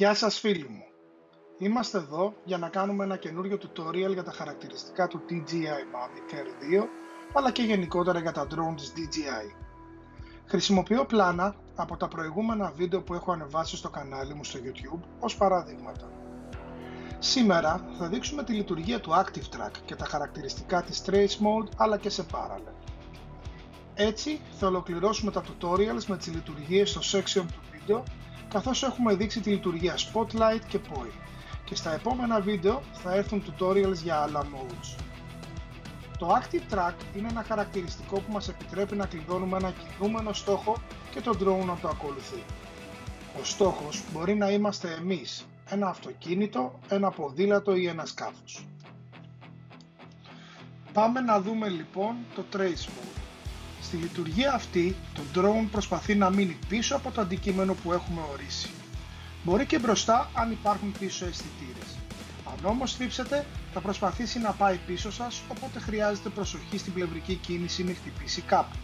Γεια σας φίλοι μου. Είμαστε εδώ για να κάνουμε ένα καινούριο tutorial για τα χαρακτηριστικά του DJI Mavic Air 2 αλλά και γενικότερα για τα drone της DJI. Χρησιμοποιώ πλάνα από τα προηγούμενα βίντεο που έχω ανεβάσει στο κανάλι μου στο YouTube ως παραδείγματα. Σήμερα θα δείξουμε τη λειτουργία του Active Track και τα χαρακτηριστικά της Trace Mode αλλά και σε Parallel. Έτσι θα ολοκληρώσουμε τα tutorials με τις λειτουργίες στο section του βίντεο, καθώς έχουμε δείξει τη λειτουργία Spotlight και Point, και στα επόμενα βίντεο θα έρθουν tutorials για άλλα modes. Το Active Track είναι ένα χαρακτηριστικό που μας επιτρέπει να κλειδώνουμε ένα κινούμενο στόχο και το drone να το ακολουθεί. Ο στόχος μπορεί να είμαστε εμείς, ένα αυτοκίνητο, ένα ποδήλατο ή ένα σκάφος. Πάμε να δούμε λοιπόν το Trace Mode. Στη λειτουργία αυτή, το drone προσπαθεί να μείνει πίσω από το αντικείμενο που έχουμε ορίσει. Μπορεί και μπροστά αν υπάρχουν πίσω αισθητήρες. Αν όμως θύψετε, θα προσπαθήσει να πάει πίσω σας, οπότε χρειάζεται προσοχή στην πλευρική κίνηση μην χτυπήσει κάπου.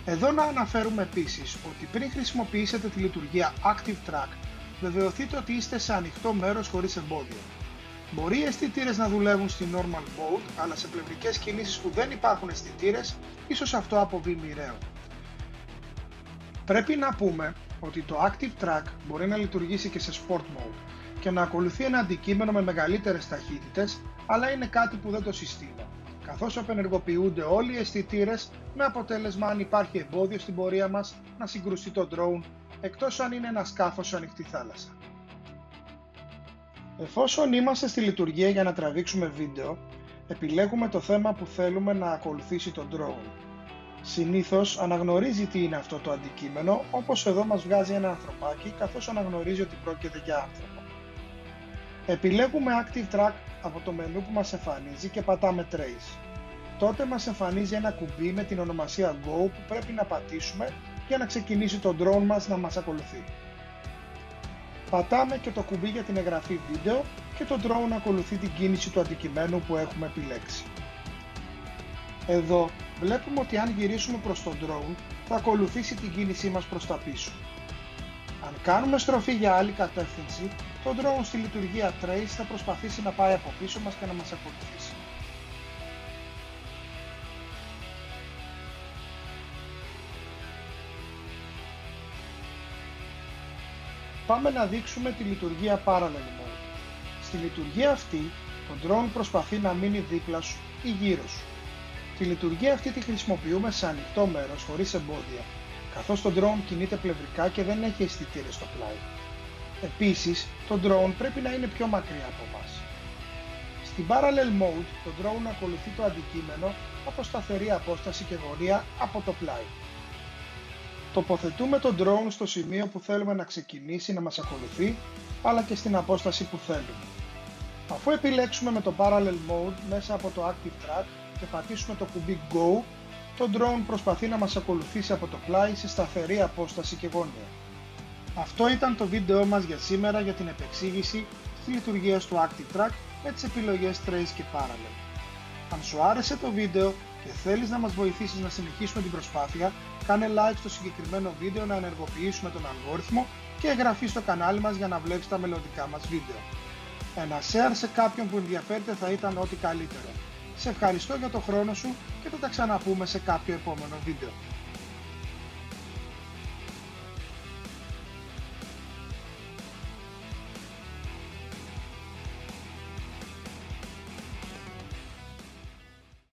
Εδώ να αναφέρουμε επίσης ότι πριν χρησιμοποιήσετε τη λειτουργία Active Track, βεβαιωθείτε ότι είστε σε ανοιχτό μέρος χωρίς εμπόδια. Μπορεί οι αισθητήρες να δουλεύουν στη Normal Mode, αλλά σε πλευρικές κινήσεις που δεν υπάρχουν αισθητήρες, ίσως αυτό αποβεί μοιραίο. Πρέπει να πούμε ότι το Active Track μπορεί να λειτουργήσει και σε Sport Mode και να ακολουθεί ένα αντικείμενο με μεγαλύτερες ταχύτητες, αλλά είναι κάτι που δεν το συστήνω, καθώς απενεργοποιούνται όλοι οι αισθητήρες με αποτέλεσμα αν υπάρχει εμπόδιο στην πορεία μας να συγκρουστεί το drone, εκτός αν είναι ένα σκάφος σε ανοιχτή θάλασσα. Εφόσον είμαστε στη λειτουργία για να τραβήξουμε βίντεο, επιλέγουμε το θέμα που θέλουμε να ακολουθήσει το drone. Συνήθως αναγνωρίζει τι είναι αυτό το αντικείμενο, όπως εδώ μας βγάζει ένα ανθρωπάκι, καθώς αναγνωρίζει ότι πρόκειται για άνθρωπο. Επιλέγουμε Active Track από το μενού που μας εμφανίζει και πατάμε Trace. Τότε μας εμφανίζει ένα κουμπί με την ονομασία Go που πρέπει να πατήσουμε για να ξεκινήσει το drone μας να μας ακολουθεί. Πατάμε και το κουμπί για την εγγραφή βίντεο και το drone ακολουθεί την κίνηση του αντικειμένου που έχουμε επιλέξει. Εδώ βλέπουμε ότι αν γυρίσουμε προς το drone θα ακολουθήσει την κίνησή μας προς τα πίσω. Αν κάνουμε στροφή για άλλη κατεύθυνση, το drone στη λειτουργία Trace θα προσπαθήσει να πάει από πίσω μας και να μας ακολουθήσει. Πάμε να δείξουμε τη λειτουργία Parallel Mode. Στη λειτουργία αυτή, το drone προσπαθεί να μείνει δίπλα σου ή γύρω σου. Τη λειτουργία αυτή τη χρησιμοποιούμε σε ανοιχτό μέρος χωρίς εμπόδια, καθώς το drone κινείται πλευρικά και δεν έχει αισθητήρες στο πλάι. Επίσης, το drone πρέπει να είναι πιο μακριά από μας. Στην Parallel Mode, το drone ακολουθεί το αντικείμενο από σταθερή απόσταση και γωνία από το πλάι. Τοποθετούμε το drone στο σημείο που θέλουμε να ξεκινήσει να μας ακολουθεί, αλλά και στην απόσταση που θέλουμε. Αφού επιλέξουμε με το Parallel Mode μέσα από το Active Track και πατήσουμε το κουμπί Go, το drone προσπαθεί να μας ακολουθήσει από το πλάι σε σταθερή απόσταση και γωνία. Αυτό ήταν το βίντεο μας για σήμερα για την επεξήγηση της λειτουργίας του Active Track με τις επιλογές Trace και Parallel. Αν σου άρεσε το βίντεο και θέλεις να μας βοηθήσεις να συνεχίσουμε την προσπάθεια, κάνε like στο συγκεκριμένο βίντεο να ενεργοποιήσουμε τον αλγόριθμο και εγγραφή στο κανάλι μας για να βλέπεις τα μελλοντικά μας βίντεο. Ένα share σε κάποιον που ενδιαφέρεται θα ήταν ό,τι καλύτερο. Σε ευχαριστώ για το χρόνο σου και θα τα ξαναπούμε σε κάποιο επόμενο βίντεο.